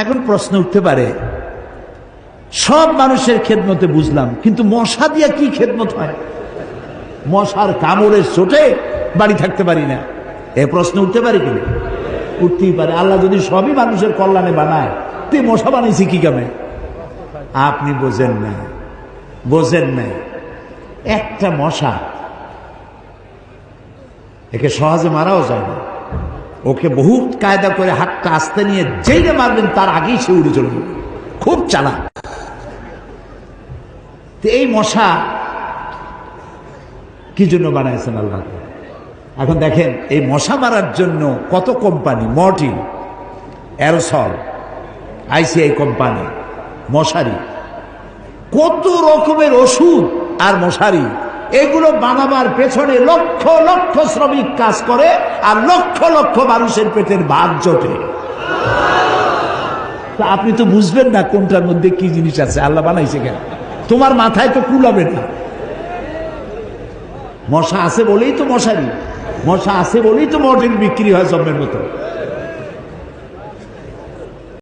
এখন প্রশ্ন উঠতে পারে, সব মানুষের খেদমতে বুঝলাম, কিন্তু মশা দিয়া কি খেদমত হয়? মশার কামড়ের চোটে বাড়ি থাকতে পারি না, এ প্রশ্ন উঠতে পারে কিনা? উঠতেই পারে। আল্লাহ যদি সবই মানুষের কল্যাণে বানায়, তুই মশা বানাইছি কি কামে? আপনি বোঝেন না, বোঝেন না। একটা মশা, একে সহজে মারাও যায় না। ওকে বহুত কায়দা করে হাতটা আস্তে নিয়ে যেইটা মারবেন তার আগেই সে উড়ে চলে যাবে, খুব চালাক। এই মশা কি জন্য বানাইছেন আল্লাহ? এখন দেখেন, এই মশা মারার জন্য কত company, Mortein, aerosol, ICI company, মশারি, কত রকমের ওষুধ আর মশারি, এগুলো বানাবার পেছনে লক্ষ লক্ষ শ্রমিক কাজ করে, আর লক্ষ লক্ষ মানুষের পেটের ভাত জোটে। আপনি তো বুঝবেন না কোনটার মধ্যে কি জিনিস আছে, আল্লাহ বানাইছে কেন, তোমার মাথায় তো কুলাবে না। মশা আছে বলেই তো মশারি, মশা আছে বলেই তো মর্টিন বিক্রি হয় জন্মের মতো।